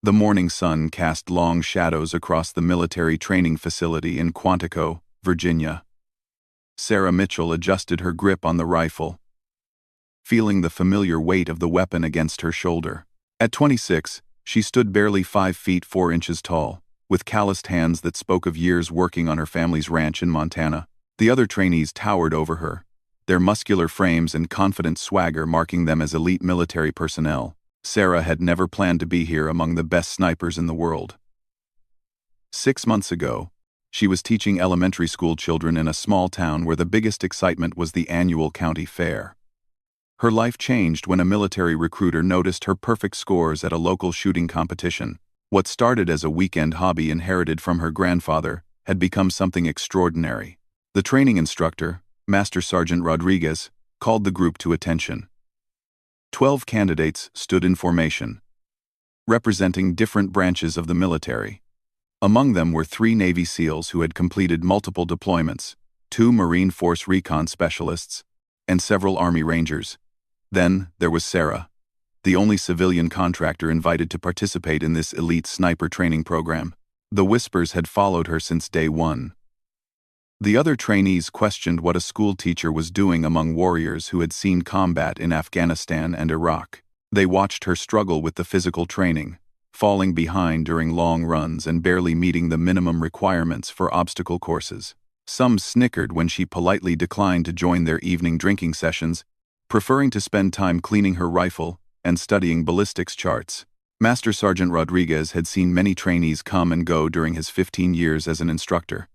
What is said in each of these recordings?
The morning sun cast long shadows across the military training facility in Quantico, Virginia. Sarah Mitchell adjusted her grip on the rifle, feeling the familiar weight of the weapon against her shoulder. At 26, she stood barely 5 feet 4 inches tall, with calloused hands that spoke of years working on her family's ranch in Montana. The other trainees towered over her, their muscular frames and confident swagger marking them as elite military personnel. Sarah had never planned to be here among the best snipers in the world. 6 months ago, she was teaching elementary school children in a small town where the biggest excitement was the annual county fair. Her life changed when a military recruiter noticed her perfect scores at a local shooting competition. What started as a weekend hobby inherited from her grandfather had become something extraordinary. The training instructor, Master Sergeant Rodriguez, called the group to attention. 12 candidates stood in formation, representing different branches of the military. Among them were 3 Navy SEALs who had completed multiple deployments, 2 Marine Force recon specialists, and several Army Rangers. Then there was Sarah, the only civilian contractor invited to participate in this elite sniper training program. The whispers had followed her since day one. The other trainees questioned what a school teacher was doing among warriors who had seen combat in Afghanistan and Iraq. They watched her struggle with the physical training, falling behind during long runs and barely meeting the minimum requirements for obstacle courses. Some snickered when she politely declined to join their evening drinking sessions, preferring to spend time cleaning her rifle and studying ballistics charts. Master Sergeant Rodriguez had seen many trainees come and go during his 15 years as an instructor.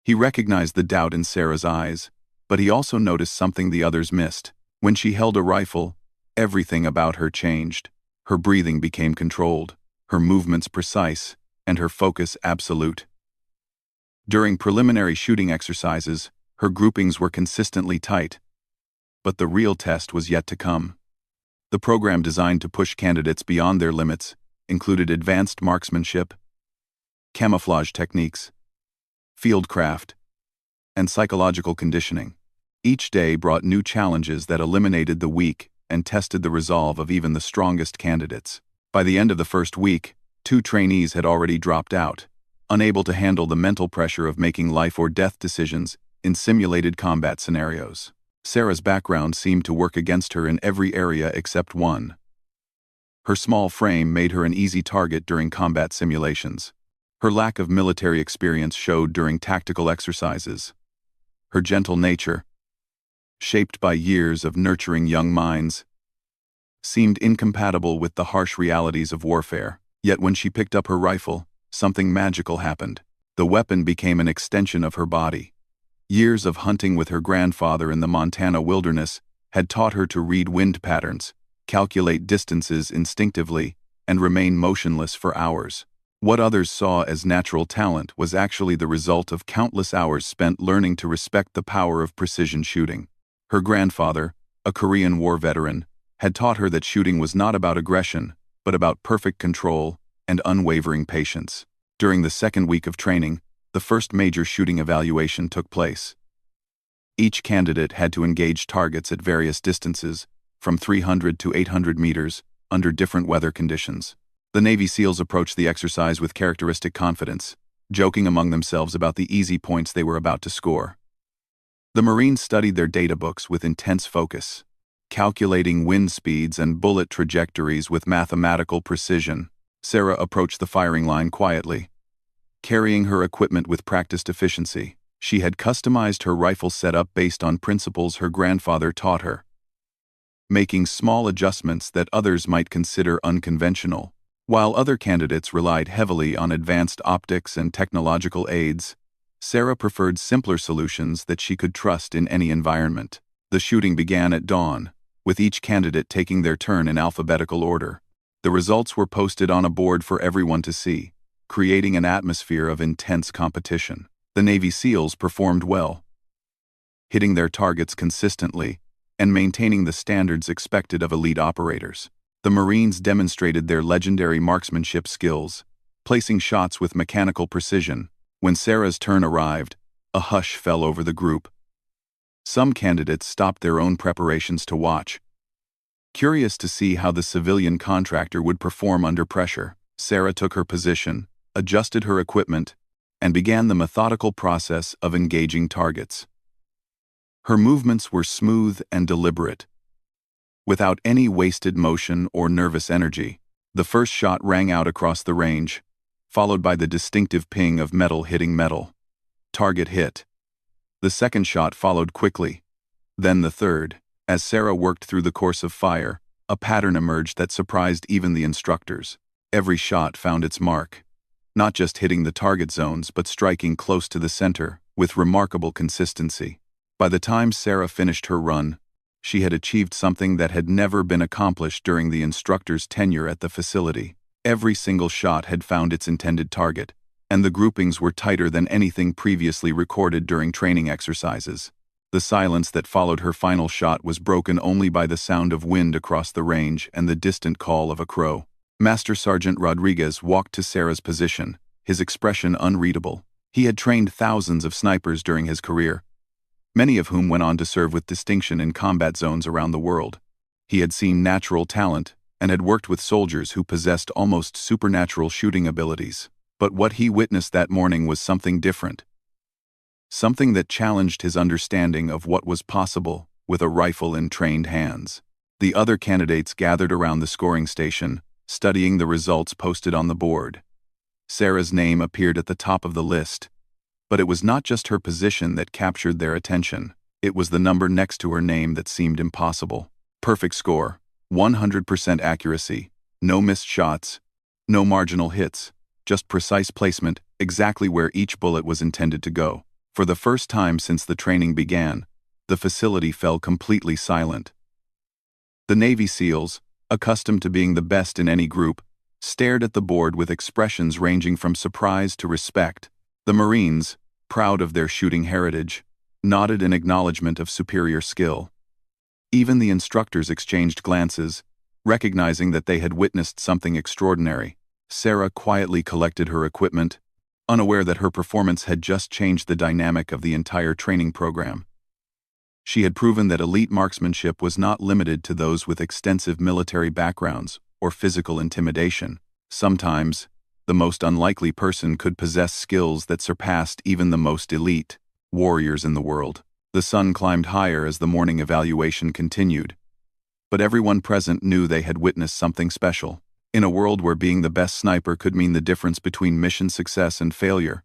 He recognized the doubt in Sarah's eyes, but he also noticed something the others missed. When she held a rifle, everything about her changed. Her breathing became controlled, her movements precise, and her focus absolute. During preliminary shooting exercises, her groupings were consistently tight. But the real test was yet to come. The program designed to push candidates beyond their limits included advanced marksmanship, camouflage techniques, fieldcraft, and psychological conditioning. Each day brought new challenges that eliminated the weak and tested the resolve of even the strongest candidates. By the end of the first week, 2 trainees had already dropped out, unable to handle the mental pressure of making life-or-death decisions in simulated combat scenarios. Sarah's background seemed to work against her in every area except one. Her small frame made her an easy target during combat simulations. Her lack of military experience showed during tactical exercises. Her gentle nature, shaped by years of nurturing young minds, seemed incompatible with the harsh realities of warfare. Yet when she picked up her rifle, something magical happened. The weapon became an extension of her body. Years of hunting with her grandfather in the Montana wilderness had taught her to read wind patterns, calculate distances instinctively, and remain motionless for hours. What others saw as natural talent was actually the result of countless hours spent learning to respect the power of precision shooting. Her grandfather, a Korean War veteran, had taught her that shooting was not about aggression, but about perfect control and unwavering patience. During the second week of training, the first major shooting evaluation took place. Each candidate had to engage targets at various distances, from 300 to 800 meters, under different weather conditions. The Navy SEALs approached the exercise with characteristic confidence, joking among themselves about the easy points they were about to score. The Marines studied their data books with intense focus, calculating wind speeds and bullet trajectories with mathematical precision. Sarah approached the firing line quietly, carrying her equipment with practiced efficiency. She had customized her rifle setup based on principles her grandfather taught her, making small adjustments that others might consider unconventional. While other candidates relied heavily on advanced optics and technological aids, Sarah preferred simpler solutions that she could trust in any environment. The shooting began at dawn, with each candidate taking their turn in alphabetical order. The results were posted on a board for everyone to see, creating an atmosphere of intense competition. The Navy SEALs performed well, hitting their targets consistently and maintaining the standards expected of elite operators. The Marines demonstrated their legendary marksmanship skills, placing shots with mechanical precision. When Sarah's turn arrived, a hush fell over the group. Some candidates stopped their own preparations to watch, Curious to see how the civilian contractor would perform under pressure, Sarah took her position, adjusted her equipment, and began the methodical process of engaging targets. Her movements were smooth and deliberate. Without any wasted motion or nervous energy, the first shot rang out across the range, followed by the distinctive ping of metal hitting metal. Target hit. The second shot followed quickly. Then the third. As Sarah worked through the course of fire, a pattern emerged that surprised even the instructors. Every shot found its mark, not just hitting the target zones but striking close to the center, with remarkable consistency. By the time Sarah finished her run, she had achieved something that had never been accomplished during the instructor's tenure at the facility. Every single shot had found its intended target, and the groupings were tighter than anything previously recorded during training exercises. The silence that followed her final shot was broken only by the sound of wind across the range and the distant call of a crow. Master Sergeant Rodriguez walked to Sarah's position, his expression unreadable. He had trained thousands of snipers during his career, many of whom went on to serve with distinction in combat zones around the world. He had seen natural talent and had worked with soldiers who possessed almost supernatural shooting abilities. But what he witnessed that morning was something different. Something that challenged his understanding of what was possible with a rifle in trained hands. The other candidates gathered around the scoring station, studying the results posted on the board. Sarah's name appeared at the top of the list, but it was not just her position that captured their attention. It was the number next to her name that seemed impossible. Perfect score, 100% accuracy, no missed shots, no marginal hits, just precise placement, exactly where each bullet was intended to go. For the first time since the training began, the facility fell completely silent. The Navy SEALs, accustomed to being the best in any group, stared at the board with expressions ranging from surprise to respect. The Marines, proud of their shooting heritage, nodded in acknowledgement of superior skill. Even the instructors exchanged glances, recognizing that they had witnessed something extraordinary. Sarah quietly collected her equipment, unaware that her performance had just changed the dynamic of the entire training program. She had proven that elite marksmanship was not limited to those with extensive military backgrounds or physical intimidation. Sometimes, the most unlikely person could possess skills that surpassed even the most elite warriors in the world. The sun climbed higher as the morning evaluation continued, but everyone present knew they had witnessed something special. In a world where being the best sniper could mean the difference between mission success and failure,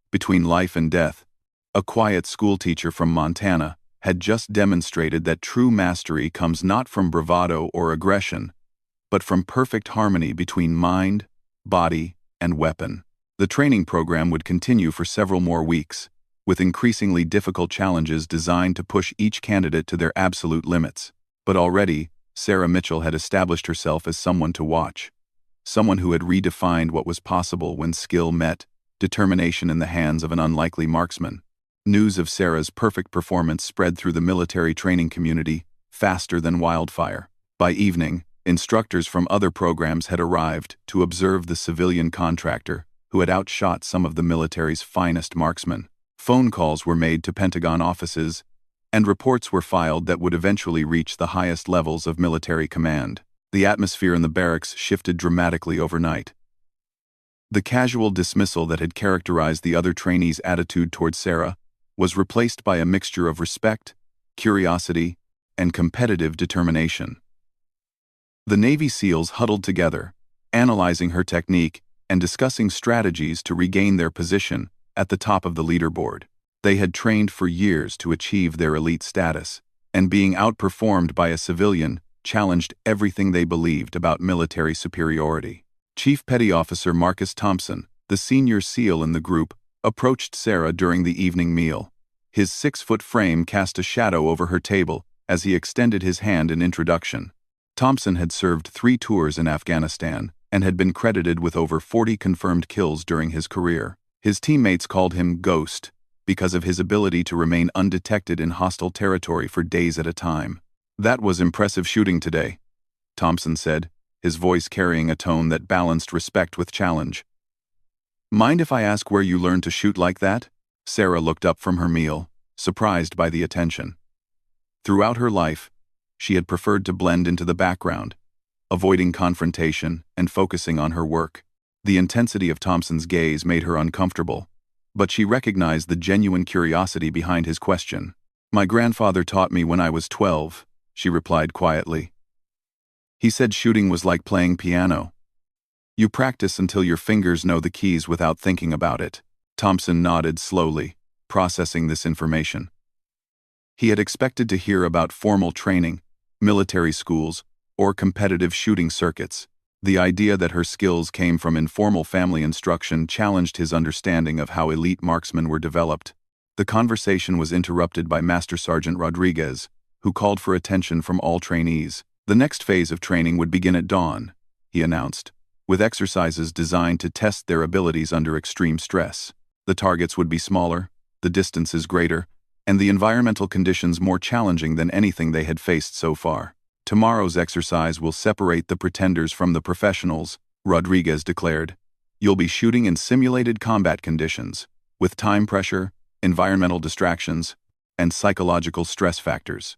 between life and death, a quiet schoolteacher from Montana had just demonstrated that true mastery comes not from bravado or aggression, but from perfect harmony between mind, body, and weapon. The training program would continue for several more weeks, with increasingly difficult challenges designed to push each candidate to their absolute limits. But already, Sarah Mitchell had established herself as someone to watch. Someone who had redefined what was possible when skill met determination in the hands of an unlikely marksman. News of Sarah's perfect performance spread through the military training community faster than wildfire. By evening, instructors from other programs had arrived to observe the civilian contractor who had outshot some of the military's finest marksmen. Phone calls were made to Pentagon offices, and reports were filed that would eventually reach the highest levels of military command. The atmosphere in the barracks shifted dramatically overnight. The casual dismissal that had characterized the other trainees' attitude toward Sarah was replaced by a mixture of respect, curiosity, and competitive determination. The Navy SEALs huddled together, analyzing her technique and discussing strategies to regain their position at the top of the leaderboard. They had trained for years to achieve their elite status, and being outperformed by a civilian challenged everything they believed about military superiority. Chief Petty Officer Marcus Thompson, the senior SEAL in the group, approached Sarah during the evening meal. His 6-foot frame cast a shadow over her table as he extended his hand in introduction. Thompson had served 3 tours in Afghanistan and had been credited with over 40 confirmed kills during his career. His teammates called him Ghost because of his ability to remain undetected in hostile territory for days at a time. "That was impressive shooting today," Thompson said, his voice carrying a tone that balanced respect with challenge. "Mind if I ask where you learned to shoot like that?" Sarah looked up from her meal, surprised by the attention. Throughout her life, She had preferred to blend into the background, avoiding confrontation and focusing on her work. The intensity of Thompson's gaze made her uncomfortable, but she recognized the genuine curiosity behind his question. "My grandfather taught me when I was 12, she replied quietly. "He said shooting was like playing piano. You practice until your fingers know the keys without thinking about it." Thompson nodded slowly, processing this information. He had expected to hear about formal training, military schools, or competitive shooting circuits. The idea that her skills came from informal family instruction challenged his understanding of how elite marksmen were developed. The conversation was interrupted by Master Sergeant Rodriguez, who called for attention from all trainees. "The next phase of training would begin at dawn," he announced, with exercises designed to test their abilities under extreme stress. The targets would be smaller, the distances greater, and the environmental conditions more challenging than anything they had faced so far. "Tomorrow's exercise will separate the pretenders from the professionals," Rodriguez declared. "You'll be shooting in simulated combat conditions, with time pressure, environmental distractions, and psychological stress factors.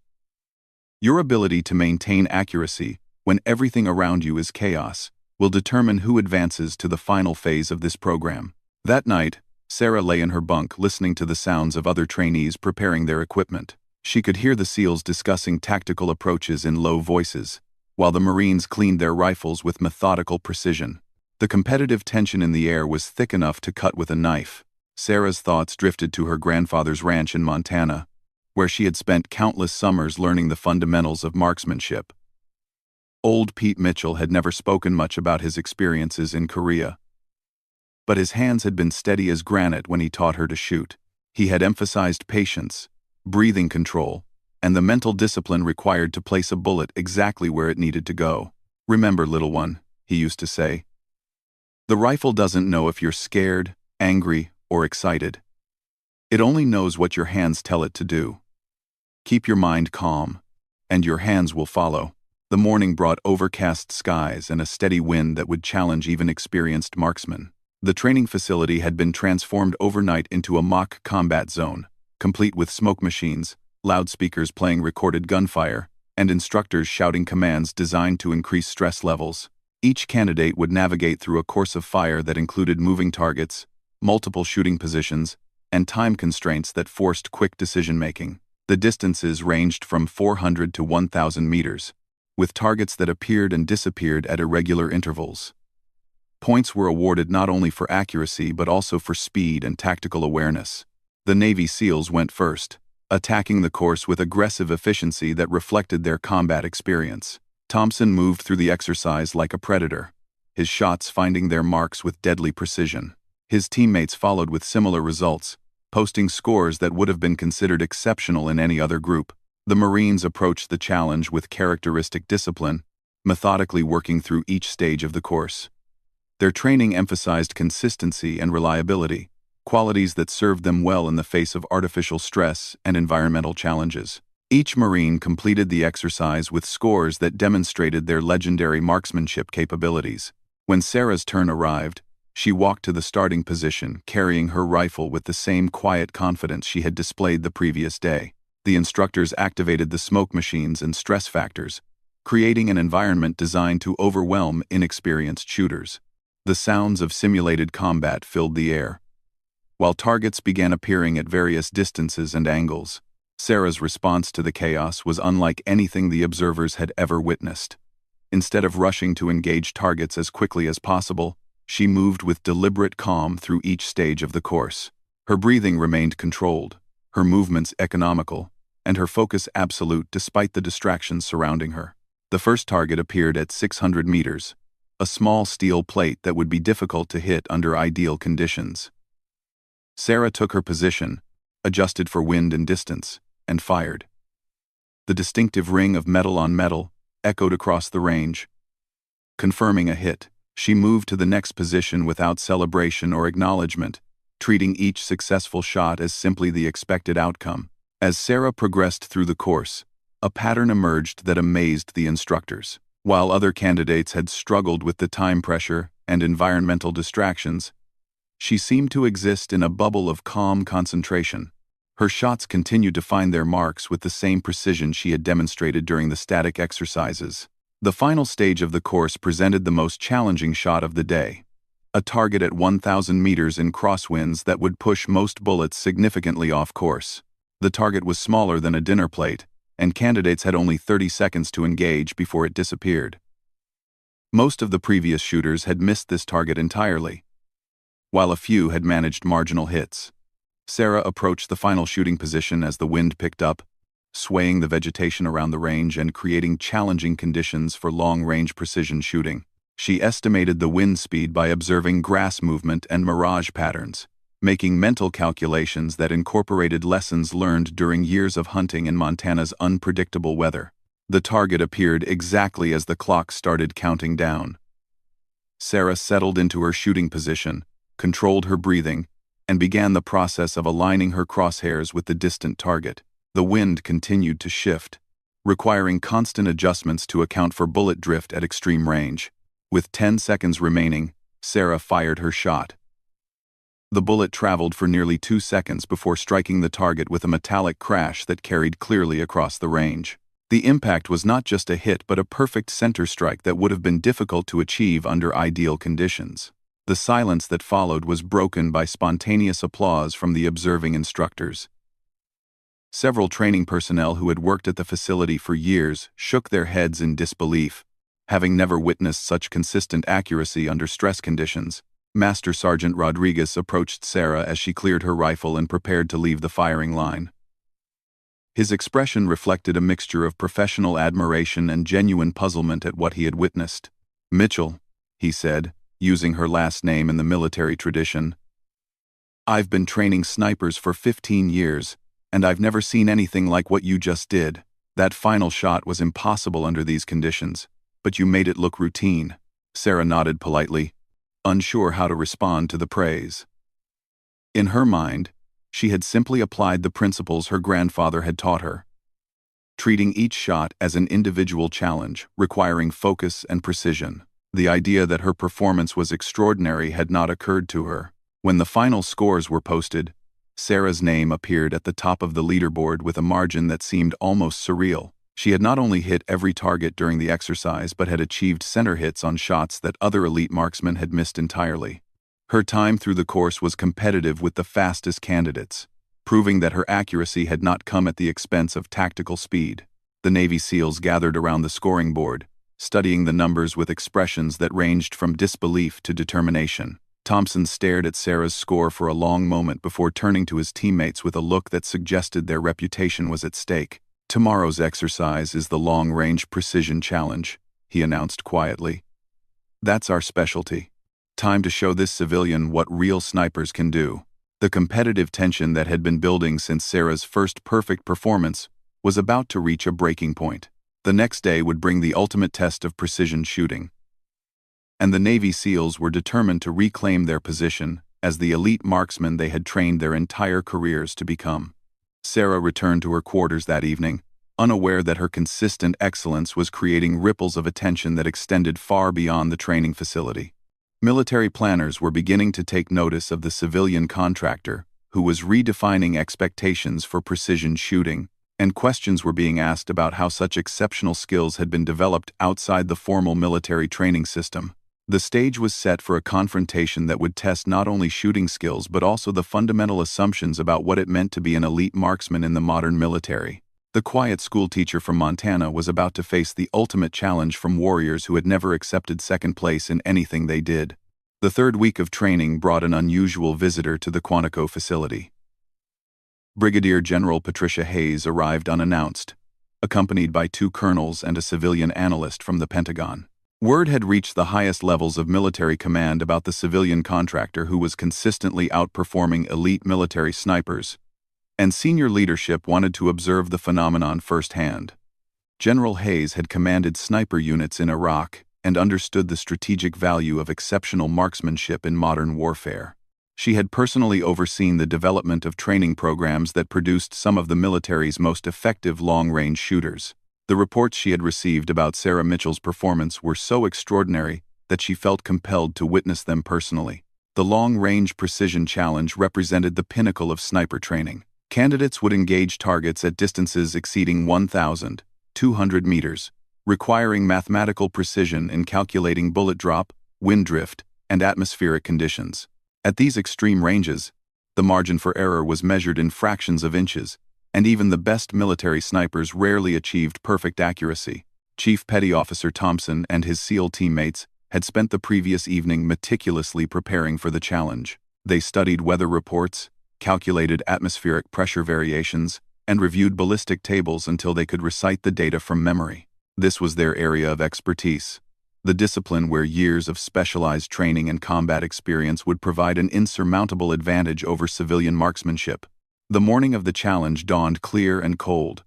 Your ability to maintain accuracy when everything around you is chaos will determine who advances to the final phase of this program." That night, Sarah lay in her bunk listening to the sounds of other trainees preparing their equipment. She could hear the SEALs discussing tactical approaches in low voices, while the Marines cleaned their rifles with methodical precision. The competitive tension in the air was thick enough to cut with a knife. Sarah's thoughts drifted to her grandfather's ranch in Montana, where she had spent countless summers learning the fundamentals of marksmanship. Old Pete Mitchell had never spoken much about his experiences in Korea, but his hands had been steady as granite when he taught her to shoot. He had emphasized patience, breathing control, and the mental discipline required to place a bullet exactly where it needed to go. "Remember, little one," he used to say, "the rifle doesn't know if you're scared, angry, or excited. It only knows what your hands tell it to do. Keep your mind calm, and your hands will follow." The morning brought overcast skies and a steady wind that would challenge even experienced marksmen. The training facility had been transformed overnight into a mock combat zone, complete with smoke machines, loudspeakers playing recorded gunfire, and instructors shouting commands designed to increase stress levels. Each candidate would navigate through a course of fire that included moving targets, multiple shooting positions, and time constraints that forced quick decision-making. The distances ranged from 400 to 1,000 meters, with targets that appeared and disappeared at irregular intervals. Points were awarded not only for accuracy but also for speed and tactical awareness. The Navy SEALs went first, attacking the course with aggressive efficiency that reflected their combat experience. Thompson moved through the exercise like a predator, his shots finding their marks with deadly precision. His teammates followed with similar results, posting scores that would have been considered exceptional in any other group. The Marines approached the challenge with characteristic discipline, methodically working through each stage of the course. Their training emphasized consistency and reliability, qualities that served them well in the face of artificial stress and environmental challenges. Each Marine completed the exercise with scores that demonstrated their legendary marksmanship capabilities. When Sarah's turn arrived, she walked to the starting position, carrying her rifle with the same quiet confidence she had displayed the previous day. The instructors activated the smoke machines and stress factors, creating an environment designed to overwhelm inexperienced shooters. The sounds of simulated combat filled the air, while targets began appearing at various distances and angles. Sarah's response to the chaos was unlike anything the observers had ever witnessed. Instead of rushing to engage targets as quickly as possible, she moved with deliberate calm through each stage of the course. Her breathing remained controlled, her movements economical, and her focus absolute despite the distractions surrounding her. The first target appeared at 600 meters, a small steel plate that would be difficult to hit under ideal conditions. Sarah took her position, adjusted for wind and distance, and fired. The distinctive ring of metal on metal echoed across the range, confirming a hit. She moved to the next position without celebration or acknowledgement, treating each successful shot as simply the expected outcome. As Sarah progressed through the course, a pattern emerged that amazed the instructors. While other candidates had struggled with the time pressure and environmental distractions, she seemed to exist in a bubble of calm concentration. Her shots continued to find their marks with the same precision she had demonstrated during the static exercises. The final stage of the course presented the most challenging shot of the day. A target at 1,000 meters in crosswinds that would push most bullets significantly off course. The target was smaller than a dinner plate, and candidates had only 30 seconds to engage before it disappeared. Most of the previous shooters had missed this target entirely, while a few had managed marginal hits. Sarah approached the final shooting position as the wind picked up, swaying the vegetation around the range and creating challenging conditions for long-range precision shooting. She estimated the wind speed by observing grass movement and mirage patterns, making mental calculations that incorporated lessons learned during years of hunting in Montana's unpredictable weather. The target appeared exactly as the clock started counting down. Sarah settled into her shooting position, controlled her breathing, and began the process of aligning her crosshairs with the distant target. The wind continued to shift, requiring constant adjustments to account for bullet drift at extreme range. With 10 seconds remaining, Sarah fired her shot. The bullet traveled for nearly 2 seconds before striking the target with a metallic crash that carried clearly across the range. The impact was not just a hit but a perfect center strike that would have been difficult to achieve under ideal conditions. The silence that followed was broken by spontaneous applause from the observing instructors. Several training personnel who had worked at the facility for years shook their heads in disbelief, having never witnessed such consistent accuracy under stress conditions. Master Sergeant Rodriguez approached Sarah as she cleared her rifle and prepared to leave the firing line. His expression reflected a mixture of professional admiration and genuine puzzlement at what he had witnessed. "Mitchell," he said, using her last name in the military tradition, "I've been training snipers for 15 years, and I've never seen anything like what you just did. That final shot was impossible under these conditions, but you made it look routine." Sarah nodded politely, unsure how to respond to the praise. In her mind, she had simply applied the principles her grandfather had taught her, treating each shot as an individual challenge, requiring focus and precision. The idea that her performance was extraordinary had not occurred to her. When the final scores were posted, Sarah's name appeared at the top of the leaderboard with a margin that seemed almost surreal. She had not only hit every target during the exercise but had achieved center hits on shots that other elite marksmen had missed entirely. Her time through the course was competitive with the fastest candidates, proving that her accuracy had not come at the expense of tactical speed. The Navy SEALs gathered around the scoring board, studying the numbers with expressions that ranged from disbelief to determination. Thompson stared at Sarah's score for a long moment before turning to his teammates with a look that suggested their reputation was at stake. "Tomorrow's exercise is the long-range precision challenge," he announced quietly. "That's our specialty. Time to show this civilian what real snipers can do." The competitive tension that had been building since Sarah's first perfect performance was about to reach a breaking point. The next day would bring the ultimate test of precision shooting, and the Navy SEALs were determined to reclaim their position as the elite marksmen they had trained their entire careers to become. Sarah returned to her quarters that evening, unaware that her consistent excellence was creating ripples of attention that extended far beyond the training facility. Military planners were beginning to take notice of the civilian contractor, who was redefining expectations for precision shooting, and questions were being asked about how such exceptional skills had been developed outside the formal military training system. The stage was set for a confrontation that would test not only shooting skills but also the fundamental assumptions about what it meant to be an elite marksman in the modern military. The quiet schoolteacher from Montana was about to face the ultimate challenge from warriors who had never accepted second place in anything they did. The third week of training brought an unusual visitor to the Quantico facility. Brigadier General Patricia Hayes arrived unannounced, accompanied by 2 colonels and a civilian analyst from the Pentagon. Word had reached the highest levels of military command about the civilian contractor who was consistently outperforming elite military snipers, and senior leadership wanted to observe the phenomenon firsthand. General Hayes had commanded sniper units in Iraq and understood the strategic value of exceptional marksmanship in modern warfare. She had personally overseen the development of training programs that produced some of the military's most effective long-range shooters. The reports she had received about Sarah Mitchell's performance were so extraordinary that she felt compelled to witness them personally. The long-range precision challenge represented the pinnacle of sniper training. Candidates would engage targets at distances exceeding 1,200 meters, requiring mathematical precision in calculating bullet drop, wind drift, and atmospheric conditions. At these extreme ranges, the margin for error was measured in fractions of inches, and even the best military snipers rarely achieved perfect accuracy. Chief Petty Officer Thompson and his SEAL teammates had spent the previous evening meticulously preparing for the challenge. They studied weather reports, calculated atmospheric pressure variations, and reviewed ballistic tables until they could recite the data from memory. This was their area of expertise, the discipline where years of specialized training and combat experience would provide an insurmountable advantage over civilian marksmanship. The morning of the challenge dawned clear and cold,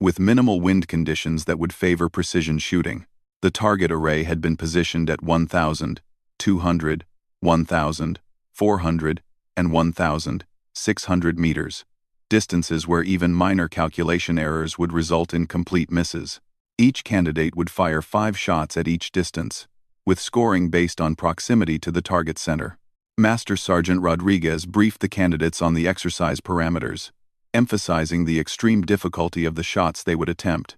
with minimal wind conditions that would favor precision shooting. The target array had been positioned at 1,200, 1,400, and 1,600 meters, distances where even minor calculation errors would result in complete misses. Each candidate would fire 5 shots at each distance, with scoring based on proximity to the target center. Master Sergeant Rodriguez briefed the candidates on the exercise parameters, emphasizing the extreme difficulty of the shots they would attempt.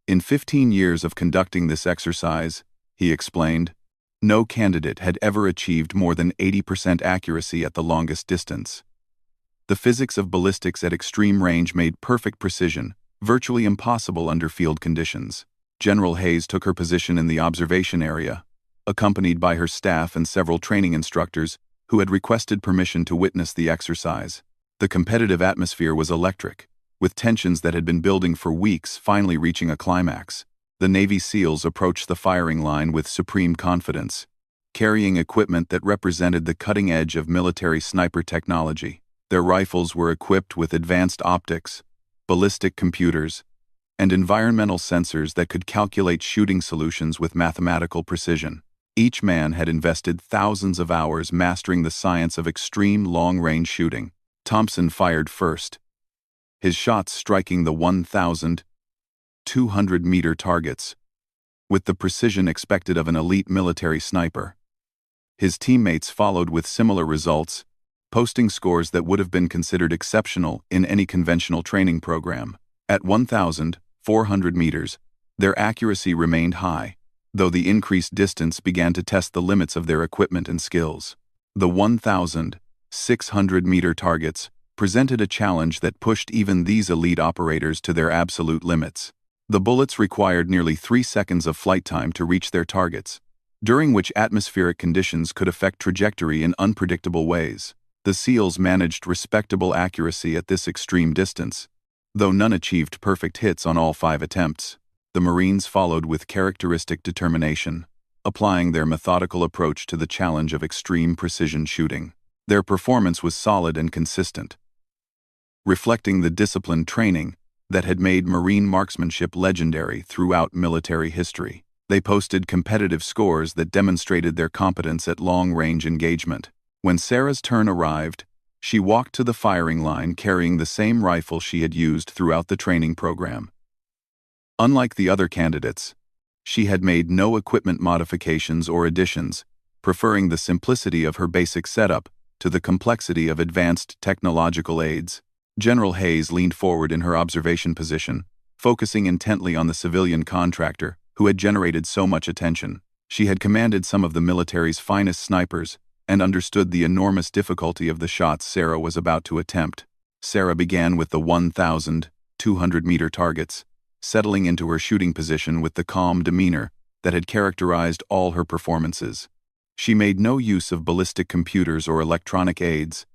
In 15 years of conducting this exercise, he explained, no candidate had ever achieved more than 80% accuracy at the longest distance. The physics of ballistics at extreme range made perfect precision virtually impossible under field conditions. General Hayes took her position in the observation area, accompanied by her staff and several training instructors who had requested permission to witness the exercise. The competitive atmosphere was electric, with tensions that had been building for weeks finally reaching a climax. The Navy SEALs approached the firing line with supreme confidence, carrying equipment that represented the cutting edge of military sniper technology. Their rifles were equipped with advanced optics, ballistic computers, and environmental sensors that could calculate shooting solutions with mathematical precision. Each man had invested thousands of hours mastering the science of extreme long-range shooting. Thompson fired first, his shots striking the 1,200-meter targets, with the precision expected of an elite military sniper. His teammates followed with similar results, posting scores that would have been considered exceptional in any conventional training program. At 1,400 meters, their accuracy remained high, though the increased distance began to test the limits of their equipment and skills. The 1,600-meter targets presented a challenge that pushed even these elite operators to their absolute limits. The bullets required nearly 3 seconds of flight time to reach their targets, during which atmospheric conditions could affect trajectory in unpredictable ways. The SEALs managed respectable accuracy at this extreme distance, though none achieved perfect hits on all 5 attempts. The Marines followed with characteristic determination, applying their methodical approach to the challenge of extreme precision shooting. Their performance was solid and consistent, reflecting the disciplined training that had made Marine marksmanship legendary throughout military history. They posted competitive scores that demonstrated their competence at long-range engagement. When Sarah's turn arrived, she walked to the firing line carrying the same rifle she had used throughout the training program. Unlike the other candidates, she had made no equipment modifications or additions, preferring the simplicity of her basic setup to the complexity of advanced technological aids. General Hayes leaned forward in her observation position, focusing intently on the civilian contractor who had generated so much attention. She had commanded some of the military's finest snipers and understood the enormous difficulty of the shots Sarah was about to attempt. Sarah began with the 1,200-meter targets, settling into her shooting position with the calm demeanor that had characterized all her performances. She made no use of ballistic computers or electronic aids,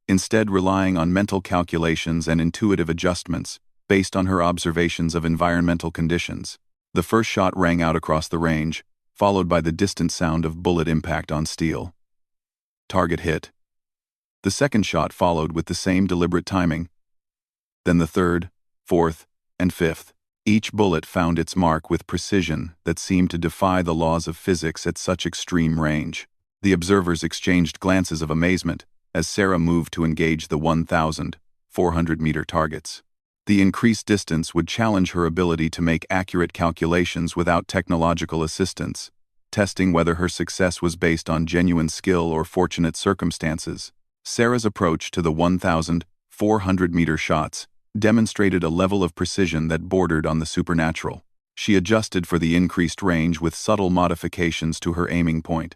instead relying on mental calculations and intuitive adjustments based on her observations of environmental conditions. The first shot rang out across the range, followed by the distant sound of bullet impact on steel. Target hit. The second shot followed with the same deliberate timing. Then the third, fourth, and fifth. Each bullet found its mark with precision that seemed to defy the laws of physics at such extreme range. The observers exchanged glances of amazement as Sarah moved to engage the 1,400-meter targets. The increased distance would challenge her ability to make accurate calculations without technological assistance, testing whether her success was based on genuine skill or fortunate circumstances. Sarah's approach to the 400-meter shots, demonstrated a level of precision that bordered on the supernatural. She adjusted for the increased range with subtle modifications to her aiming point,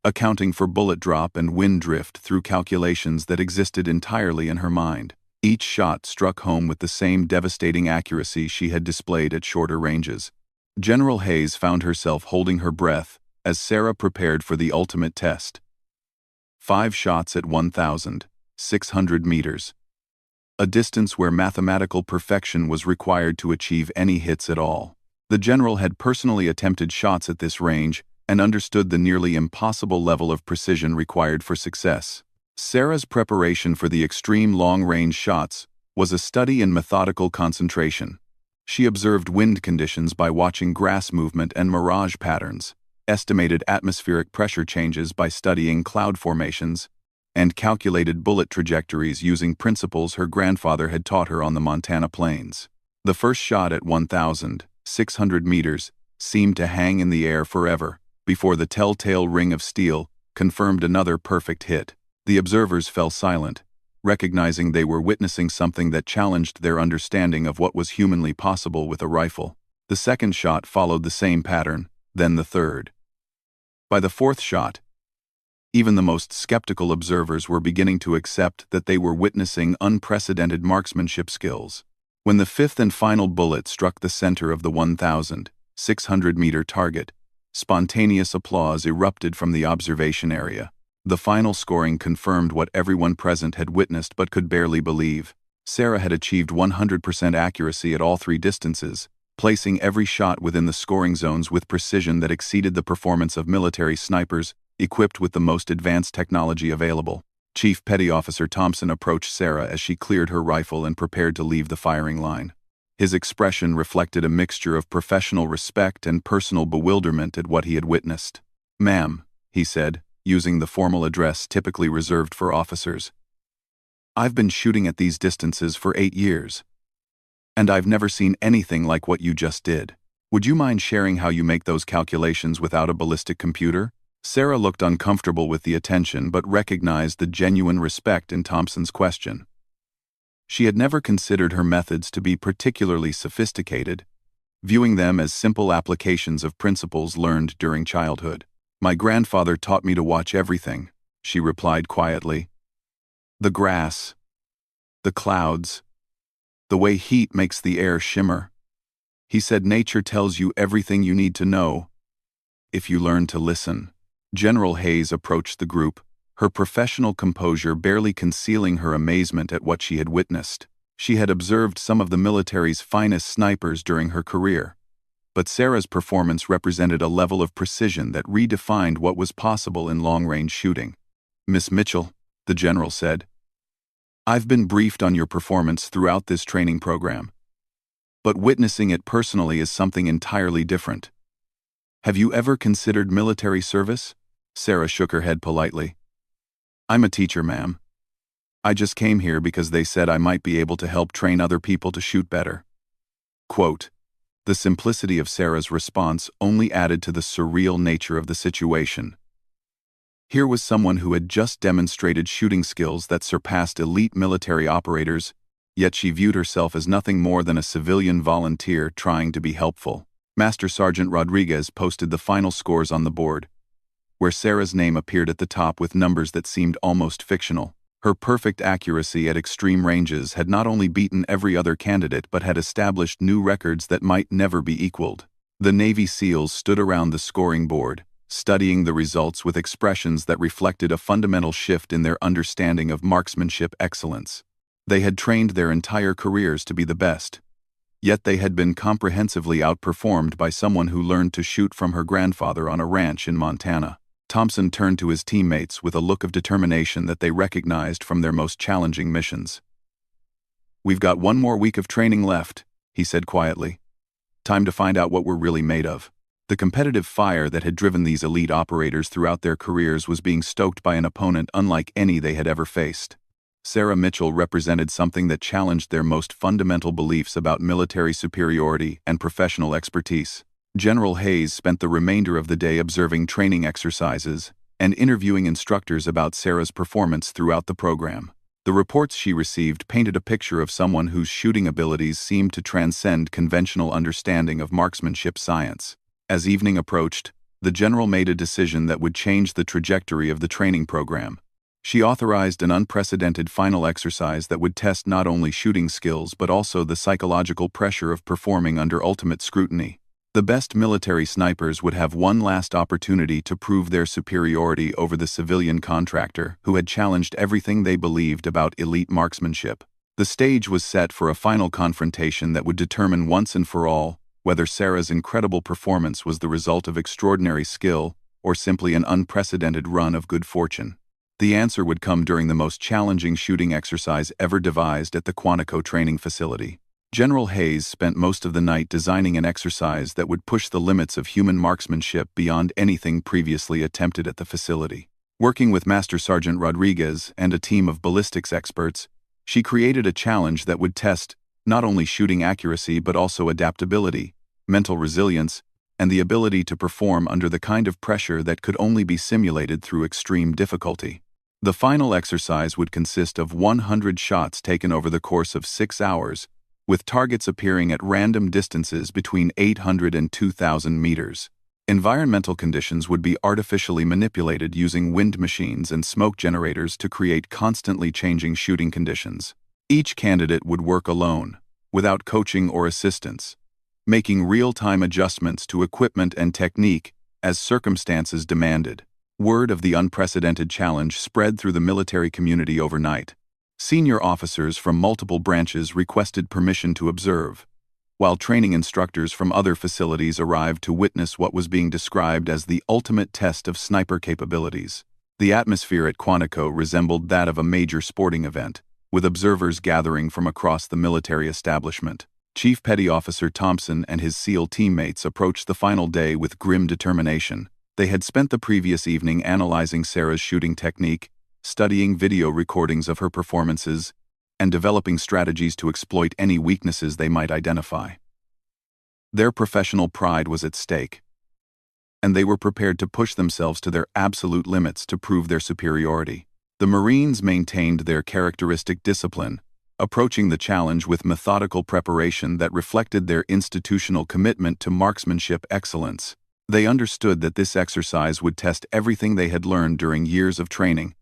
accounting for bullet drop and wind drift through calculations that existed entirely in her mind. Each shot struck home with the same devastating accuracy she had displayed at shorter ranges. General Hayes found herself holding her breath as Sarah prepared for the ultimate test. 5 shots at 1,600 meters. A distance where mathematical perfection was required to achieve any hits at all. The general had personally attempted shots at this range and understood the nearly impossible level of precision required for success. Sarah's preparation for the extreme long-range shots was a study in methodical concentration. She observed wind conditions by watching grass movement and mirage patterns, estimated atmospheric pressure changes by studying cloud formations, and calculated bullet trajectories using principles her grandfather had taught her on the Montana plains. The first shot at 1,600 meters seemed to hang in the air forever, before the telltale ring of steel confirmed another perfect hit. The observers fell silent, recognizing they were witnessing something that challenged their understanding of what was humanly possible with a rifle. The second shot followed the same pattern, then the third. By the fourth shot, even the most skeptical observers were beginning to accept that they were witnessing unprecedented marksmanship skills. When the fifth and final bullet struck the center of the 1,600-meter target, spontaneous applause erupted from the observation area. The final scoring confirmed what everyone present had witnessed but could barely believe. Sarah had achieved 100% accuracy at all 3 distances, placing every shot within the scoring zones with precision that exceeded the performance of military snipers equipped with the most advanced technology available. Chief Petty Officer Thompson approached Sarah as she cleared her rifle and prepared to leave the firing line. His expression reflected a mixture of professional respect and personal bewilderment at what he had witnessed. "Ma'am," he said, using the formal address typically reserved for officers, "I've been shooting at these distances for 8 years. And I've never seen anything like what you just did. Would you mind sharing how you make those calculations without a ballistic computer?" Sarah looked uncomfortable with the attention but recognized the genuine respect in Thompson's question. She had never considered her methods to be particularly sophisticated, viewing them as simple applications of principles learned during childhood. "My grandfather taught me to watch everything," she replied quietly. "The grass, the clouds, the way heat makes the air shimmer. He said nature tells you everything you need to know, if you learn to listen." General Hayes approached the group, her professional composure barely concealing her amazement at what she had witnessed. She had observed some of the military's finest snipers during her career, but Sarah's performance represented a level of precision that redefined what was possible in long-range shooting. "Miss Mitchell," the general said, "I've been briefed on your performance throughout this training program, but witnessing it personally is something entirely different. Have you ever considered military service?" Sarah shook her head politely. "I'm a teacher, ma'am. I just came here because they said I might be able to help train other people to shoot better." Quote, the simplicity of Sarah's response only added to the surreal nature of the situation. Here was someone who had just demonstrated shooting skills that surpassed elite military operators, yet she viewed herself as nothing more than a civilian volunteer trying to be helpful. Master Sergeant Rodriguez posted the final scores on the board, where Sarah's name appeared at the top with numbers that seemed almost fictional. Her perfect accuracy at extreme ranges had not only beaten every other candidate but had established new records that might never be equaled. The Navy SEALs stood around the scoring board, studying the results with expressions that reflected a fundamental shift in their understanding of marksmanship excellence. They had trained their entire careers to be the best, yet they had been comprehensively outperformed by someone who learned to shoot from her grandfather on a ranch in Montana. Thompson turned to his teammates with a look of determination that they recognized from their most challenging missions. "We've got 1 more week of training left," he said quietly. "Time to find out what we're really made of." The competitive fire that had driven these elite operators throughout their careers was being stoked by an opponent unlike any they had ever faced. Sarah Mitchell represented something that challenged their most fundamental beliefs about military superiority and professional expertise. General Hayes spent the remainder of the day observing training exercises and interviewing instructors about Sarah's performance throughout the program. The reports she received painted a picture of someone whose shooting abilities seemed to transcend conventional understanding of marksmanship science. As evening approached, the general made a decision that would change the trajectory of the training program. She authorized an unprecedented final exercise that would test not only shooting skills but also the psychological pressure of performing under ultimate scrutiny. The best military snipers would have one last opportunity to prove their superiority over the civilian contractor who had challenged everything they believed about elite marksmanship. The stage was set for a final confrontation that would determine once and for all whether Sarah's incredible performance was the result of extraordinary skill or simply an unprecedented run of good fortune. The answer would come during the most challenging shooting exercise ever devised at the Quantico training facility. General Hayes spent most of the night designing an exercise that would push the limits of human marksmanship beyond anything previously attempted at the facility. Working with Master Sergeant Rodriguez and a team of ballistics experts, she created a challenge that would test not only shooting accuracy but also adaptability, mental resilience, and the ability to perform under the kind of pressure that could only be simulated through extreme difficulty. The final exercise would consist of 100 shots taken over the course of 6 hours, with targets appearing at random distances between 800 and 2,000 meters. Environmental conditions would be artificially manipulated using wind machines and smoke generators to create constantly changing shooting conditions. Each candidate would work alone, without coaching or assistance, making real-time adjustments to equipment and technique as circumstances demanded. Word of the unprecedented challenge spread through the military community overnight. Senior officers from multiple branches requested permission to observe, while training instructors from other facilities arrived to witness what was being described as the ultimate test of sniper capabilities. The atmosphere at Quantico resembled that of a major sporting event, with observers gathering from across the military establishment. Chief Petty Officer Thompson and his SEAL teammates approached the final day with grim determination. They had spent the previous evening analyzing Sarah's shooting technique, studying video recordings of her performances, and developing strategies to exploit any weaknesses they might identify. Their professional pride was at stake, and they were prepared to push themselves to their absolute limits to prove their superiority. The Marines maintained their characteristic discipline, approaching the challenge with methodical preparation that reflected their institutional commitment to marksmanship excellence. They understood that this exercise would test everything they had learned during years of training,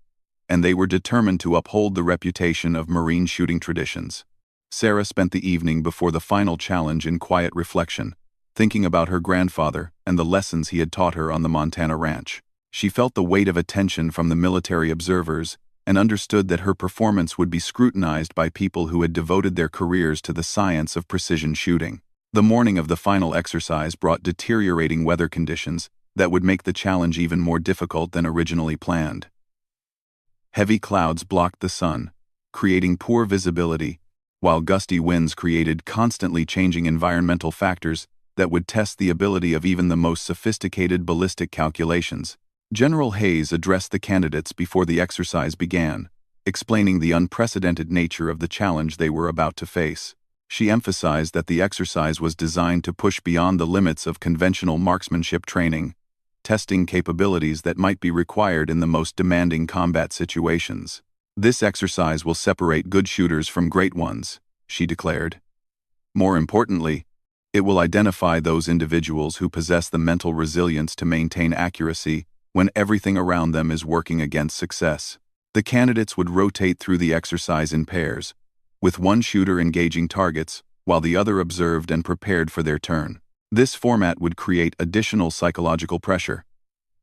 and they were determined to uphold the reputation of Marine shooting traditions. Sarah spent the evening before the final challenge in quiet reflection, thinking about her grandfather and the lessons he had taught her on the Montana ranch. She felt the weight of attention from the military observers and understood that her performance would be scrutinized by people who had devoted their careers to the science of precision shooting. The morning of the final exercise brought deteriorating weather conditions that would make the challenge even more difficult than originally planned. Heavy clouds blocked the sun, creating poor visibility, while gusty winds created constantly changing environmental factors that would test the ability of even the most sophisticated ballistic calculations. General Hayes addressed the candidates before the exercise began, explaining the unprecedented nature of the challenge they were about to face. She emphasized that the exercise was designed to push beyond the limits of conventional marksmanship training, testing capabilities that might be required in the most demanding combat situations. This exercise will separate good shooters from great ones, she declared. More importantly, it will identify those individuals who possess the mental resilience to maintain accuracy when everything around them is working against success. The candidates would rotate through the exercise in pairs, with one shooter engaging targets while the other observed and prepared for their turn. This format would create additional psychological pressure,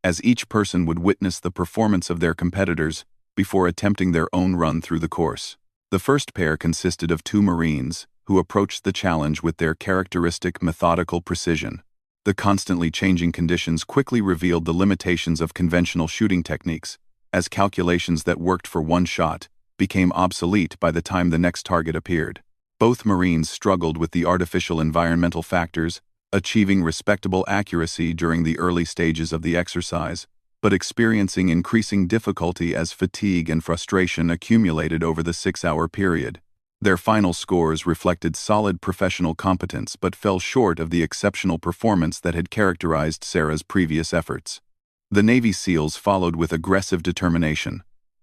as each person would witness the performance of their competitors before attempting their own run through the course. The first pair consisted of 2 Marines who approached the challenge with their characteristic methodical precision. The constantly changing conditions quickly revealed the limitations of conventional shooting techniques, as calculations that worked for one shot became obsolete by the time the next target appeared. Both Marines struggled with the artificial environmental factors, achieving respectable accuracy during the early stages of the exercise, but experiencing increasing difficulty as fatigue and frustration accumulated over the 6-hour period. Their final scores reflected solid professional competence but fell short of the exceptional performance that had characterized Sarah's previous efforts. The Navy SEALs followed with aggressive determination,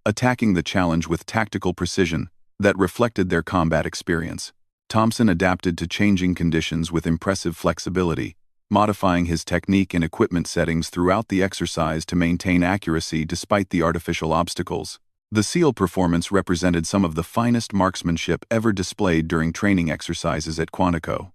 attacking the challenge with tactical precision that reflected their combat experience. Thompson adapted to changing conditions with impressive flexibility, modifying his technique and equipment settings throughout the exercise to maintain accuracy despite the artificial obstacles. The SEAL performance represented some of the finest marksmanship ever displayed during training exercises at Quantico.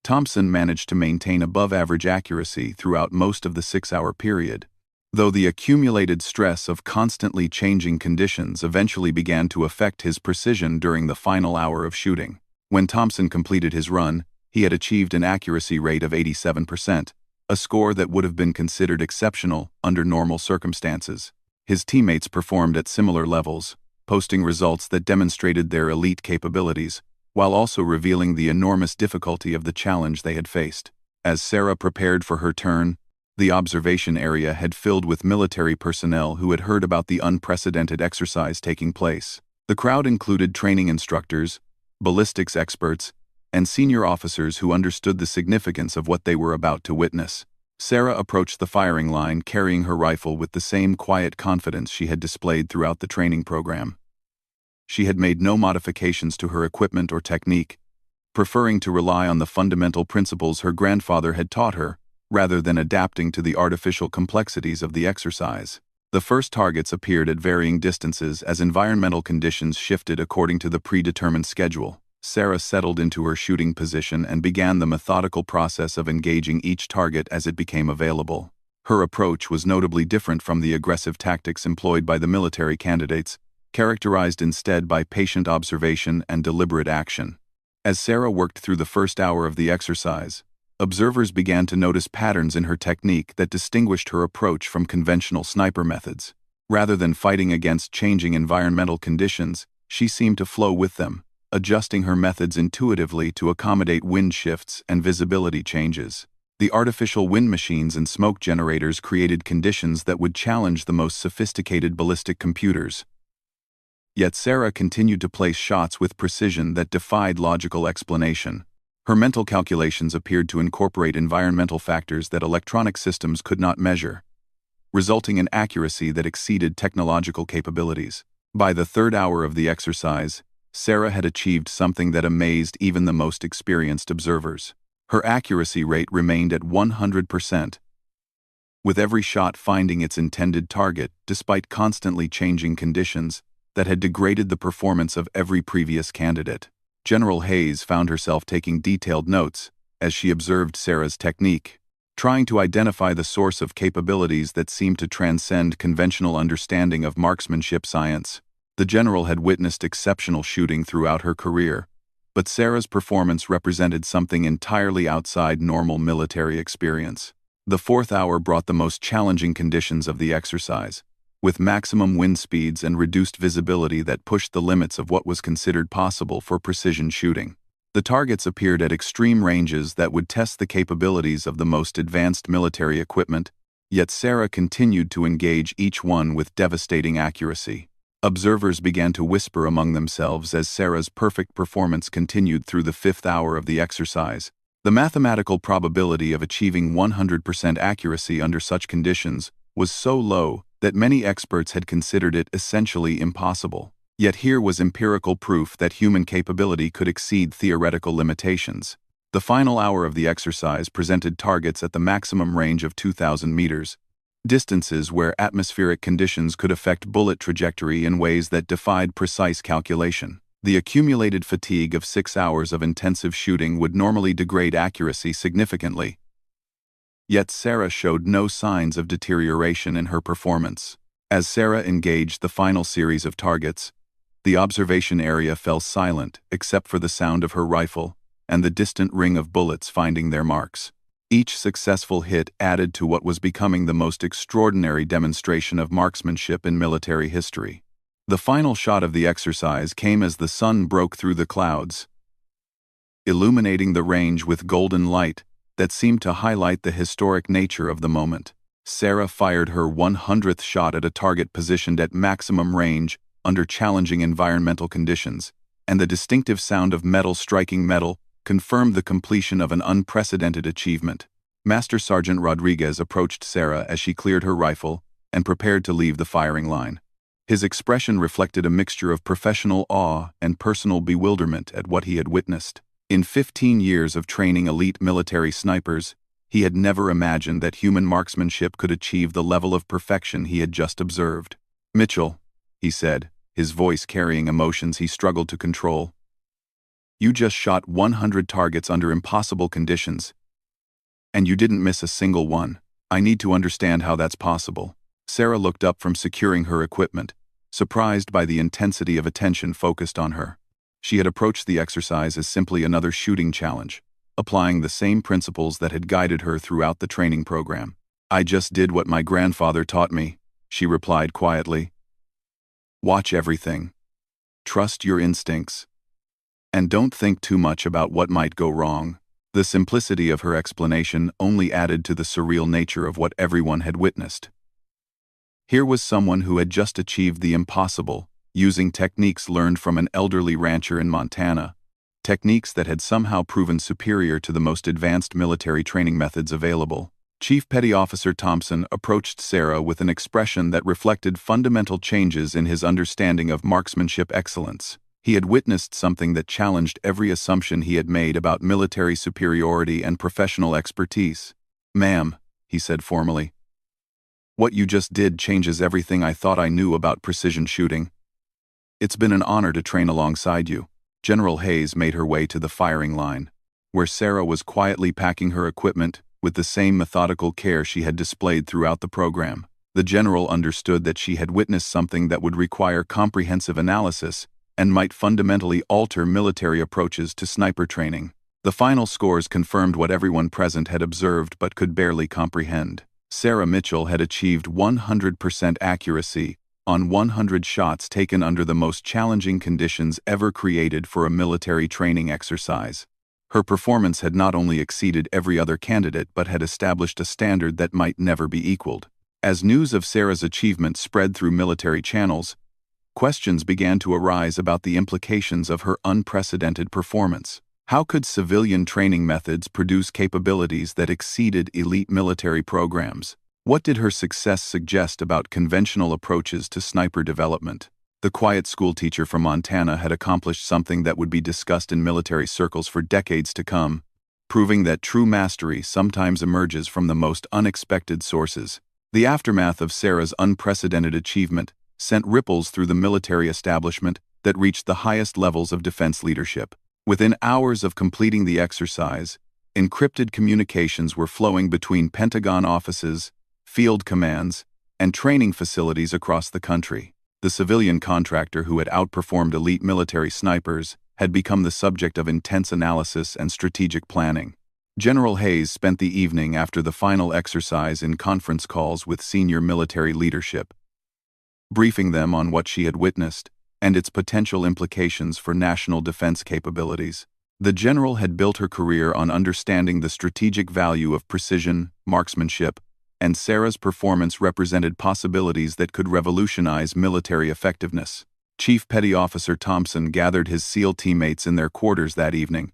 Thompson managed to maintain above-average accuracy throughout most of the 6-hour period, though the accumulated stress of constantly changing conditions eventually began to affect his precision during the final hour of shooting. When Thompson completed his run, he had achieved an accuracy rate of 87%, a score that would have been considered exceptional under normal circumstances. His teammates performed at similar levels, posting results that demonstrated their elite capabilities, while also revealing the enormous difficulty of the challenge they had faced. As Sarah prepared for her turn, the observation area had filled with military personnel who had heard about the unprecedented exercise taking place. The crowd included training instructors, ballistics experts, and senior officers who understood the significance of what they were about to witness. Sarah approached the firing line carrying her rifle with the same quiet confidence she had displayed throughout the training program. She had made no modifications to her equipment or technique, preferring to rely on the fundamental principles her grandfather had taught her, rather than adapting to the artificial complexities of the exercise. The first targets appeared at varying distances as environmental conditions shifted according to the predetermined schedule. Sarah settled into her shooting position and began the methodical process of engaging each target as it became available. Her approach was notably different from the aggressive tactics employed by the military candidates, characterized instead by patient observation and deliberate action. As Sarah worked through the first hour of the exercise, observers began to notice patterns in her technique that distinguished her approach from conventional sniper methods. Rather than fighting against changing environmental conditions, she seemed to flow with them, adjusting her methods intuitively to accommodate wind shifts and visibility changes. The artificial wind machines and smoke generators created conditions that would challenge the most sophisticated ballistic computers. Yet Sarah continued to place shots with precision that defied logical explanation. Her mental calculations appeared to incorporate environmental factors that electronic systems could not measure, resulting in accuracy that exceeded technological capabilities. By the third hour of the exercise, Sarah had achieved something that amazed even the most experienced observers. Her accuracy rate remained at 100%, with every shot finding its intended target despite constantly changing conditions that had degraded the performance of every previous candidate. General Hayes found herself taking detailed notes as she observed Sarah's technique, trying to identify the source of capabilities that seemed to transcend conventional understanding of marksmanship science. The general had witnessed exceptional shooting throughout her career, but Sarah's performance represented something entirely outside normal military experience. The fourth hour brought the most challenging conditions of the exercise, with maximum wind speeds and reduced visibility that pushed the limits of what was considered possible for precision shooting. The targets appeared at extreme ranges that would test the capabilities of the most advanced military equipment, yet Sarah continued to engage each one with devastating accuracy. Observers began to whisper among themselves as Sarah's perfect performance continued through the fifth hour of the exercise. The mathematical probability of achieving 100% accuracy under such conditions was so low that many experts had considered it essentially impossible. Yet here was empirical proof that human capability could exceed theoretical limitations. The final hour of the exercise presented targets at the maximum range of 2,000 meters, distances where atmospheric conditions could affect bullet trajectory in ways that defied precise calculation. The accumulated fatigue of 6 hours of intensive shooting would normally degrade accuracy significantly. Yet Sarah showed no signs of deterioration in her performance. As Sarah engaged the final series of targets, the observation area fell silent except for the sound of her rifle and the distant ring of bullets finding their marks. Each successful hit added to what was becoming the most extraordinary demonstration of marksmanship in military history. The final shot of the exercise came as the sun broke through the clouds, illuminating the range with golden light that seemed to highlight the historic nature of the moment. Sarah fired her 100th shot at a target positioned at maximum range under challenging environmental conditions, and the distinctive sound of metal striking metal confirmed the completion of an unprecedented achievement. Master Sergeant Rodriguez approached Sarah as she cleared her rifle and prepared to leave the firing line. His expression reflected a mixture of professional awe and personal bewilderment at what he had witnessed. In 15 years of training elite military snipers, he had never imagined that human marksmanship could achieve the level of perfection he had just observed. "Mitchell," he said, his voice carrying emotions he struggled to control, "you just shot 100 targets under impossible conditions, and you didn't miss a single one. I need to understand how that's possible." Sarah looked up from securing her equipment, surprised by the intensity of attention focused on her. She had approached the exercise as simply another shooting challenge, applying the same principles that had guided her throughout the training program. "I just did what my grandfather taught me," she replied quietly. "Watch everything. Trust your instincts. And don't think too much about what might go wrong." The simplicity of her explanation only added to the surreal nature of what everyone had witnessed. Here was someone who had just achieved the impossible, using techniques learned from an elderly rancher in Montana, techniques that had somehow proven superior to the most advanced military training methods available. Chief Petty Officer Thompson approached Sarah with an expression that reflected fundamental changes in his understanding of marksmanship excellence. He had witnessed something that challenged every assumption he had made about military superiority and professional expertise. "Ma'am," he said formally, "what you just did changes everything I thought I knew about precision shooting. It's been an honor to train alongside you." General Hayes made her way to the firing line, where Sarah was quietly packing her equipment with the same methodical care she had displayed throughout the program. The general understood that she had witnessed something that would require comprehensive analysis and might fundamentally alter military approaches to sniper training. The final scores confirmed what everyone present had observed but could barely comprehend. Sarah Mitchell had achieved 100% accuracy on 100 shots taken under the most challenging conditions ever created for a military training exercise. Her performance had not only exceeded every other candidate but had established a standard that might never be equaled. As news of Sarah's achievement spread through military channels, questions began to arise about the implications of her unprecedented performance. How could civilian training methods produce capabilities that exceeded elite military programs? What did her success suggest about conventional approaches to sniper development? The quiet schoolteacher from Montana had accomplished something that would be discussed in military circles for decades to come, proving that true mastery sometimes emerges from the most unexpected sources. The aftermath of Sarah's unprecedented achievement sent ripples through the military establishment that reached the highest levels of defense leadership. Within hours of completing the exercise, encrypted communications were flowing between Pentagon offices, field commands, and training facilities across the country. The civilian contractor who had outperformed elite military snipers had become the subject of intense analysis and strategic planning. General Hayes spent the evening after the final exercise in conference calls with senior military leadership, briefing them on what she had witnessed and its potential implications for national defense capabilities. The general had built her career on understanding the strategic value of precision, marksmanship, and Sarah's performance represented possibilities that could revolutionize military effectiveness. Chief Petty Officer Thompson gathered his SEAL teammates in their quarters that evening,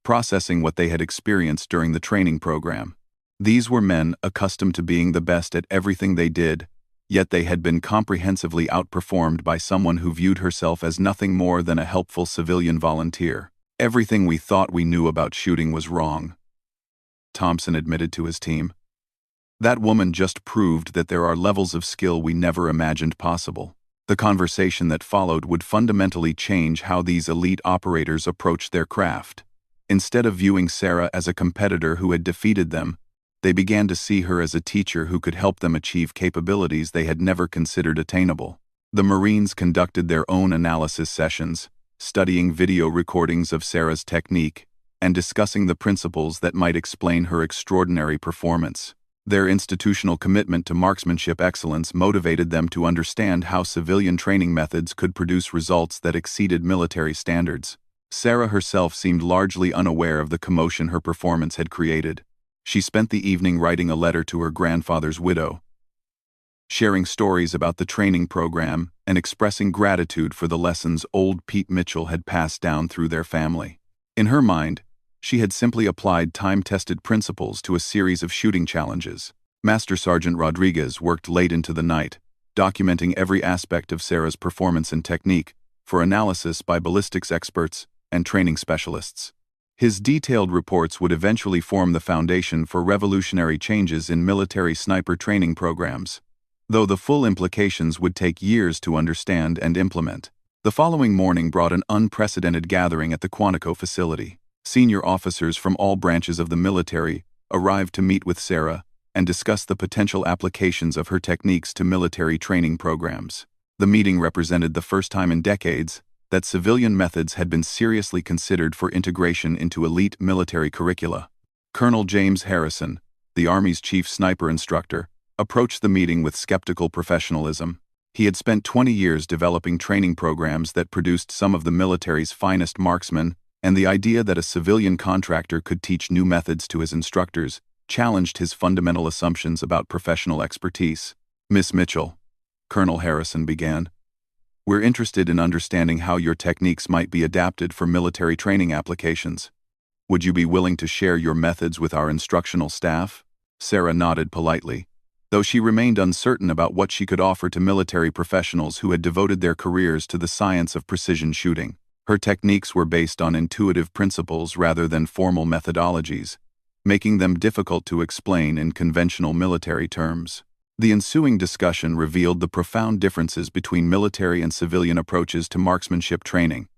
processing what they had experienced during the training program. These were men accustomed to being the best at everything they did, yet they had been comprehensively outperformed by someone who viewed herself as nothing more than a helpful civilian volunteer. "Everything we thought we knew about shooting was wrong," Thompson admitted to his team. "That woman just proved that there are levels of skill we never imagined possible." The conversation that followed would fundamentally change how these elite operators approached their craft. Instead of viewing Sarah as a competitor who had defeated them, they began to see her as a teacher who could help them achieve capabilities they had never considered attainable. The Marines conducted their own analysis sessions, studying video recordings of Sarah's technique and discussing the principles that might explain her extraordinary performance. Their institutional commitment to marksmanship excellence motivated them to understand how civilian training methods could produce results that exceeded military standards. Sarah herself seemed largely unaware of the commotion her performance had created. She spent the evening writing a letter to her grandfather's widow, sharing stories about the training program and expressing gratitude for the lessons old Pete Mitchell had passed down through their family. In her mind, she had simply applied time-tested principles to a series of shooting challenges. Master Sergeant Rodriguez worked late into the night, documenting every aspect of Sarah's performance and technique for analysis by ballistics experts and training specialists. His detailed reports would eventually form the foundation for revolutionary changes in military sniper training programs, though the full implications would take years to understand and implement. The following morning brought an unprecedented gathering at the Quantico facility. Senior officers from all branches of the military arrived to meet with Sarah and discuss the potential applications of her techniques to military training programs. The meeting represented the first time in decades that civilian methods had been seriously considered for integration into elite military curricula. Colonel James Harrison, the Army's chief sniper instructor, approached the meeting with skeptical professionalism. He had spent 20 years developing training programs that produced some of the military's finest marksmen, and the idea that a civilian contractor could teach new methods to his instructors challenged his fundamental assumptions about professional expertise. "Miss Mitchell," Colonel Harrison began, "we're interested in understanding how your techniques might be adapted for military training applications. Would you be willing to share your methods with our instructional staff?" Sarah nodded politely, though she remained uncertain about what she could offer to military professionals who had devoted their careers to the science of precision shooting. Her techniques were based on intuitive principles rather than formal methodologies, making them difficult to explain in conventional military terms. The ensuing discussion revealed the profound differences between military and civilian approaches to marksmanship training.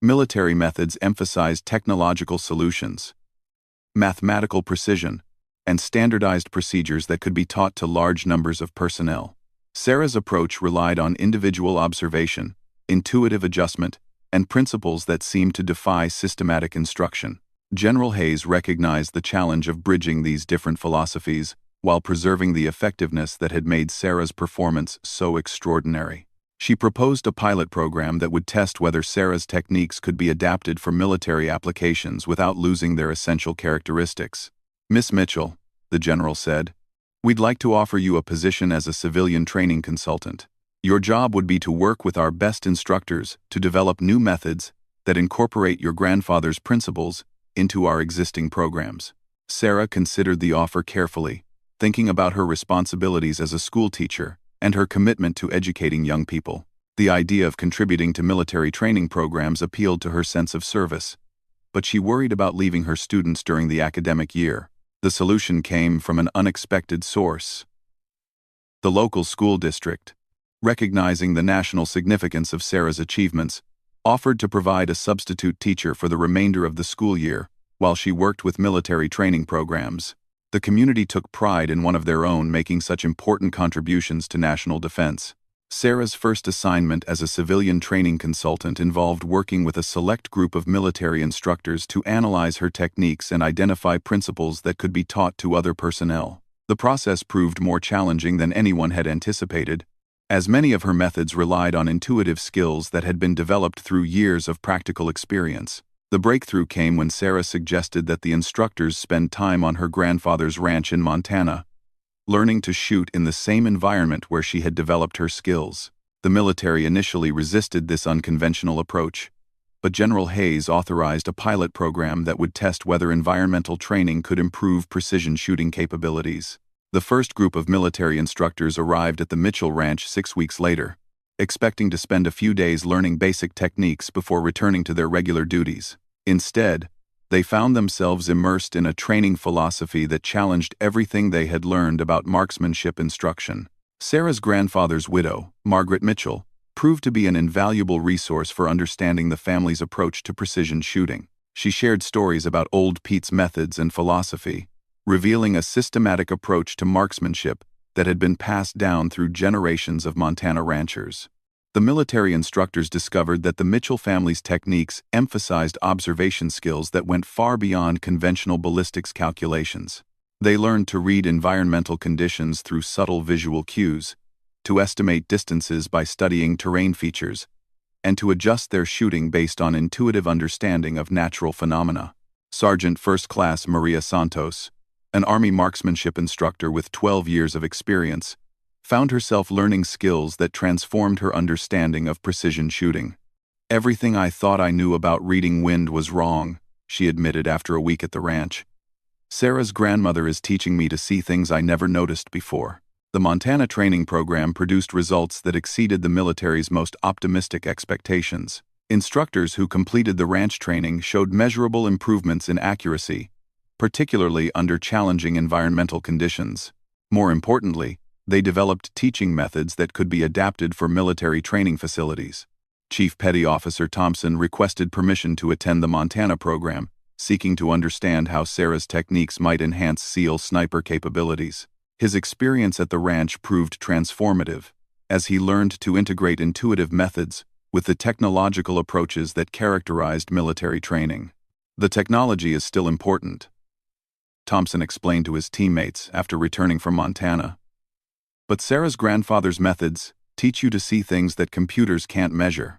Military methods emphasized technological solutions, mathematical precision, and standardized procedures that could be taught to large numbers of personnel. Sarah's approach relied on individual observation, intuitive adjustment, and principles that seemed to defy systematic instruction. General Hayes recognized the challenge of bridging these different philosophies while preserving the effectiveness that had made Sarah's performance so extraordinary. She proposed a pilot program that would test whether Sarah's techniques could be adapted for military applications without losing their essential characteristics. "Miss Mitchell," the general said, "we'd like to offer you a position as a civilian training consultant. Your job would be to work with our best instructors to develop new methods that incorporate your grandfather's principles into our existing programs." Sarah considered the offer carefully, thinking about her responsibilities as a school teacher and her commitment to educating young people. The idea of contributing to military training programs appealed to her sense of service, but she worried about leaving her students during the academic year. The solution came from an unexpected source. The local school district, recognizing the national significance of Sarah's achievements, offered to provide a substitute teacher for the remainder of the school year while she worked with military training programs. The community took pride in one of their own making such important contributions to national defense. Sarah's first assignment as a civilian training consultant involved working with a select group of military instructors to analyze her techniques and identify principles that could be taught to other personnel. The process proved more challenging than anyone had anticipated, as many of her methods relied on intuitive skills that had been developed through years of practical experience. The breakthrough came when Sarah suggested that the instructors spend time on her grandfather's ranch in Montana, learning to shoot in the same environment where she had developed her skills. The military initially resisted this unconventional approach, but General Hayes authorized a pilot program that would test whether environmental training could improve precision shooting capabilities. The first group of military instructors arrived at the Mitchell Ranch 6 weeks later, expecting to spend a few days learning basic techniques before returning to their regular duties. Instead, they found themselves immersed in a training philosophy that challenged everything they had learned about marksmanship instruction. Sarah's grandfather's widow, Margaret Mitchell, proved to be an invaluable resource for understanding the family's approach to precision shooting. She shared stories about Old Pete's methods and philosophy, revealing a systematic approach to marksmanship that had been passed down through generations of Montana ranchers. The military instructors discovered that the Mitchell family's techniques emphasized observation skills that went far beyond conventional ballistics calculations. They learned to read environmental conditions through subtle visual cues, to estimate distances by studying terrain features, and to adjust their shooting based on intuitive understanding of natural phenomena. Sergeant First Class Maria Santos, an Army marksmanship instructor with 12 years of experience, found herself learning skills that transformed her understanding of precision shooting. "Everything I thought I knew about reading wind was wrong," she admitted after a week at the ranch. "Sarah's grandmother is teaching me to see things I never noticed before." The Montana training program produced results that exceeded the military's most optimistic expectations. Instructors who completed the ranch training showed measurable improvements in accuracy, particularly under challenging environmental conditions. More importantly, they developed teaching methods that could be adapted for military training facilities. Chief Petty Officer Thompson requested permission to attend the Montana program, seeking to understand how Sarah's techniques might enhance SEAL sniper capabilities. His experience at the ranch proved transformative, as he learned to integrate intuitive methods with the technological approaches that characterized military training. The technology is still important, Thompson explained to his teammates after returning from Montana. But Sarah's grandfather's methods teach you to see things that computers can't measure.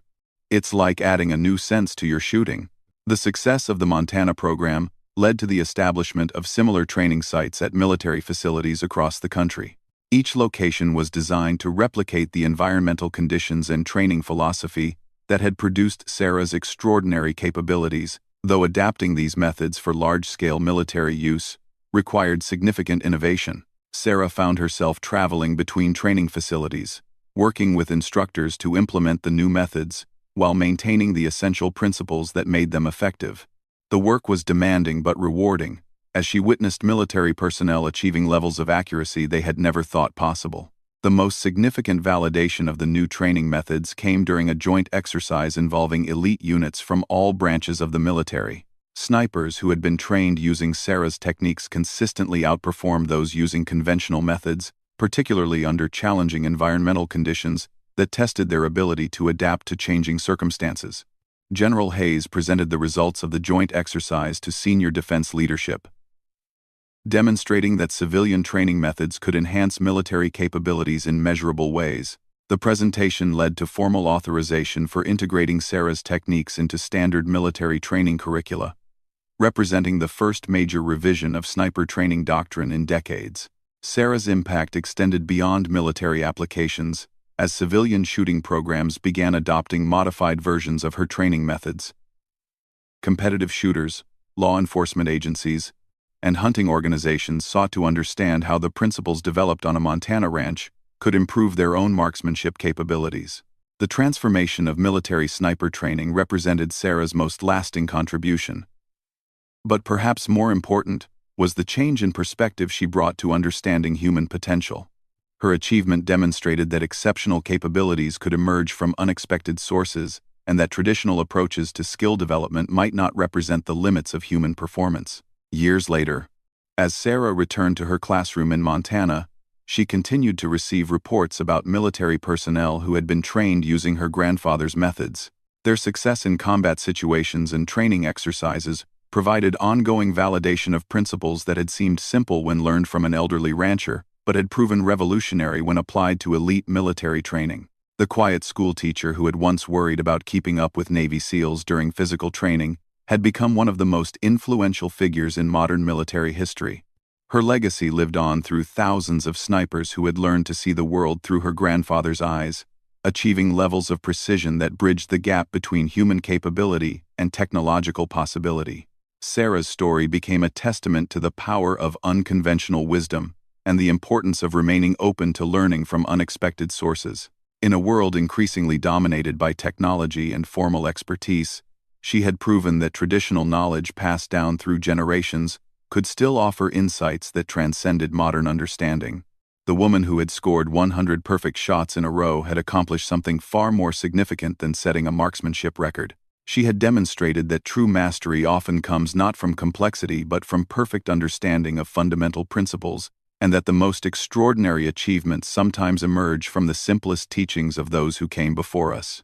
It's like adding a new sense to your shooting. The success of the Montana program led to the establishment of similar training sites at military facilities across the country. Each location was designed to replicate the environmental conditions and training philosophy that had produced Sarah's extraordinary capabilities, though adapting these methods for large-scale military use required significant innovation. Sarah found herself traveling between training facilities, working with instructors to implement the new methods while maintaining the essential principles that made them effective. The work was demanding but rewarding, as she witnessed military personnel achieving levels of accuracy they had never thought possible. The most significant validation of the new training methods came during a joint exercise involving elite units from all branches of the military. Snipers who had been trained using Sarah's techniques consistently outperformed those using conventional methods, particularly under challenging environmental conditions that tested their ability to adapt to changing circumstances. General Hayes presented the results of the joint exercise to senior defense leadership, demonstrating that civilian training methods could enhance military capabilities in measurable ways. The presentation led to formal authorization for integrating Sarah's techniques into standard military training curricula, representing the first major revision of sniper training doctrine in decades. Sarah's impact extended beyond military applications, as civilian shooting programs began adopting modified versions of her training methods. Competitive shooters, law enforcement agencies, and hunting organizations sought to understand how the principles developed on a Montana ranch could improve their own marksmanship capabilities. The transformation of military sniper training represented Sarah's most lasting contribution. But perhaps more important was the change in perspective she brought to understanding human potential. Her achievement demonstrated that exceptional capabilities could emerge from unexpected sources and that traditional approaches to skill development might not represent the limits of human performance. Years later, as Sarah returned to her classroom in Montana, she continued to receive reports about military personnel who had been trained using her grandfather's methods. Their success in combat situations and training exercises provided ongoing validation of principles that had seemed simple when learned from an elderly rancher, but had proven revolutionary when applied to elite military training. The quiet schoolteacher who had once worried about keeping up with Navy SEALs during physical training had become one of the most influential figures in modern military history. Her legacy lived on through thousands of snipers who had learned to see the world through her grandfather's eyes, achieving levels of precision that bridged the gap between human capability and technological possibility. Sarah's story became a testament to the power of unconventional wisdom and the importance of remaining open to learning from unexpected sources. In a world increasingly dominated by technology and formal expertise, she had proven that traditional knowledge passed down through generations could still offer insights that transcended modern understanding. The woman who had scored 100 perfect shots in a row had accomplished something far more significant than setting a marksmanship record. She had demonstrated that true mastery often comes not from complexity but from perfect understanding of fundamental principles, and that the most extraordinary achievements sometimes emerge from the simplest teachings of those who came before us.